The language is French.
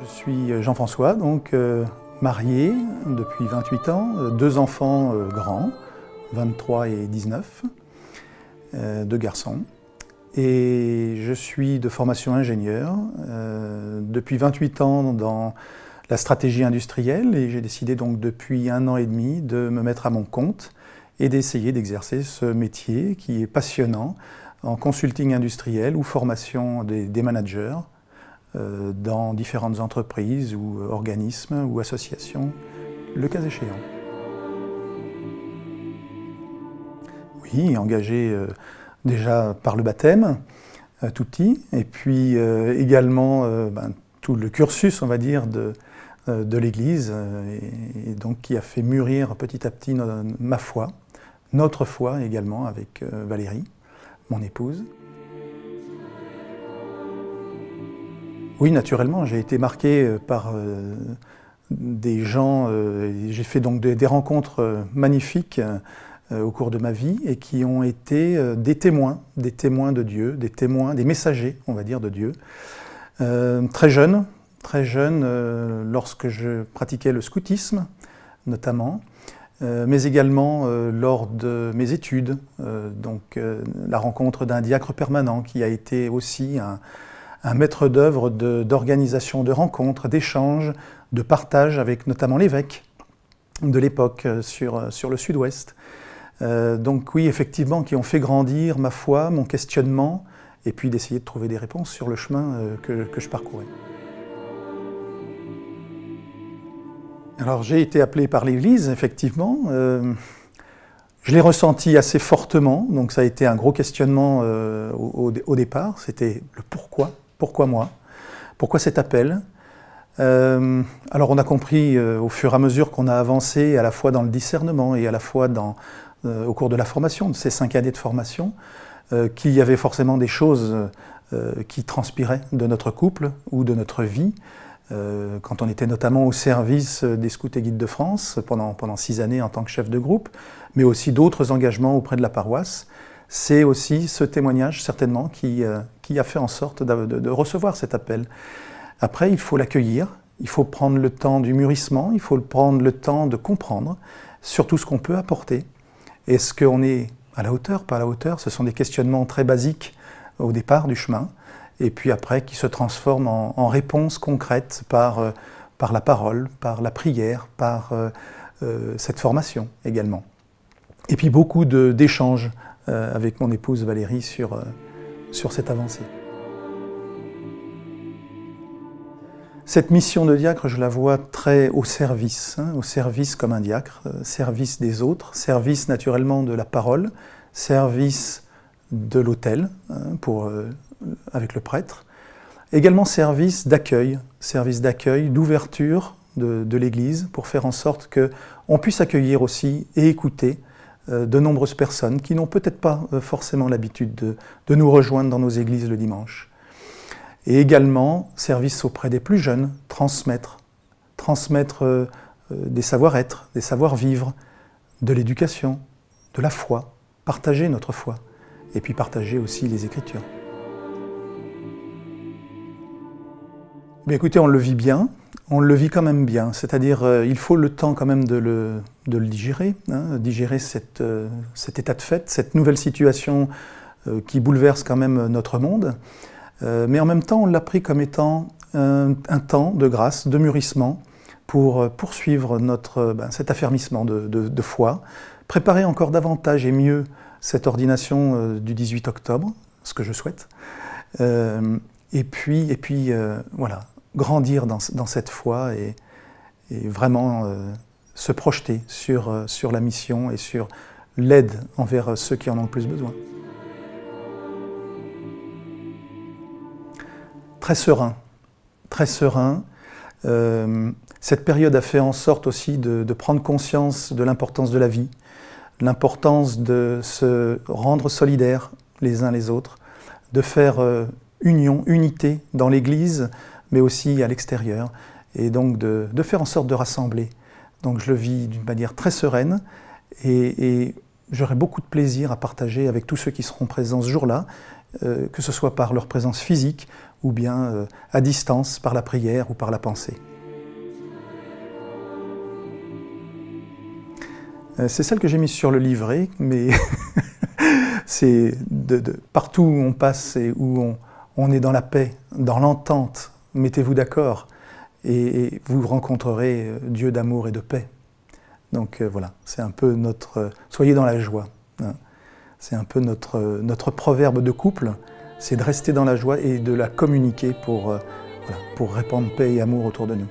Je suis Jean-François, donc marié depuis 28 ans, 2 enfants grands, 23 et 19, 2 garçons. Et je suis de formation ingénieur, depuis 28 ans dans la stratégie industrielle, et j'ai décidé donc depuis 1 an et demi de me mettre à mon compte et d'essayer d'exercer ce métier qui est passionnant en consulting industriel ou formation des managers dans différentes entreprises ou organismes ou associations, le cas échéant. Oui, engagé déjà par le baptême, tout petit, et puis également tout le cursus, on va dire, de l'Église, et donc qui a fait mûrir petit à petit ma foi, notre foi également avec Valérie, mon épouse. Oui, naturellement, j'ai été marqué par des gens, j'ai fait donc des rencontres magnifiques au cours de ma vie et qui ont été des témoins de Dieu, des messagers, on va dire, de Dieu. Très jeune, lorsque je pratiquais le scoutisme, notamment, mais également lors de mes études, la rencontre d'un diacre permanent qui a été aussi un maître d'œuvre d'organisation de rencontres, d'échanges, de partage avec notamment l'évêque de l'époque sur le sud-ouest. Donc oui, effectivement, qui ont fait grandir ma foi, mon questionnement, et puis d'essayer de trouver des réponses sur le chemin que je parcourais. Alors j'ai été appelé par l'Église, effectivement. Je l'ai ressenti assez fortement, donc ça a été un gros questionnement au départ. C'était le pourquoi. Pourquoi moi? Pourquoi cet appel? Alors on a compris au fur et à mesure qu'on a avancé, à la fois dans le discernement et à la fois au cours de la formation, de ces 5 années de formation, qu'il y avait forcément des choses qui transpiraient de notre couple ou de notre vie, quand on était notamment au service des Scouts et Guides de France pendant 6 années en tant que chef de groupe, mais aussi d'autres engagements auprès de la paroisse. C'est aussi ce témoignage, certainement, qui a fait en sorte de recevoir cet appel. Après, il faut l'accueillir, il faut prendre le temps du mûrissement, il faut prendre le temps de comprendre surtout ce qu'on peut apporter. Est-ce qu'on est à la hauteur, pas à la hauteur? Ce sont des questionnements très basiques au départ du chemin, et puis après qui se transforment en réponses concrètes par la parole, par la prière, par cette formation également. Et puis beaucoup d'échanges avec mon épouse Valérie sur cette avancée. Cette mission de diacre, je la vois très au service comme un diacre, service des autres, service naturellement de la parole, service de l'autel avec le prêtre, également service d'accueil, d'ouverture de l'Église pour faire en sorte qu'on puisse accueillir aussi et écouter de nombreuses personnes qui n'ont peut-être pas forcément l'habitude de nous rejoindre dans nos églises le dimanche. Et également, service auprès des plus jeunes, transmettre des savoir-être, des savoir-vivre, de l'éducation, de la foi, partager notre foi, et puis partager aussi les Écritures. Mais écoutez, on le vit bien, on le vit quand même bien, c'est-à-dire il faut le temps quand même de le digérer, digérer cet état de fait, cette nouvelle situation qui bouleverse quand même notre monde. Mais en même temps, on l'a pris comme étant un temps de grâce, de mûrissement, pour poursuivre cet affermissement de foi, préparer encore davantage et mieux cette ordination du 18 octobre, ce que je souhaite, et puis voilà, grandir dans cette foi et vraiment se projeter sur la mission et sur l'aide envers ceux qui en ont le plus besoin. Très serein. Cette période a fait en sorte aussi de prendre conscience de l'importance de la vie, l'importance de se rendre solidaires les uns les autres, de faire unité dans l'Église, mais aussi à l'extérieur, et donc de faire en sorte de rassembler. Donc je le vis d'une manière très sereine, et j'aurai beaucoup de plaisir à partager avec tous ceux qui seront présents ce jour-là, que ce soit par leur présence physique ou bien à distance par la prière ou par la pensée. C'est celle que j'ai mise sur le livret, mais c'est partout où on passe et où on est dans la paix, dans l'entente, mettez-vous d'accord et vous rencontrerez Dieu d'amour et de paix. Donc voilà, c'est un peu notre... soyez dans la joie. Hein. C'est un peu notre proverbe de couple, c'est de rester dans la joie et de la communiquer pour répandre paix et amour autour de nous.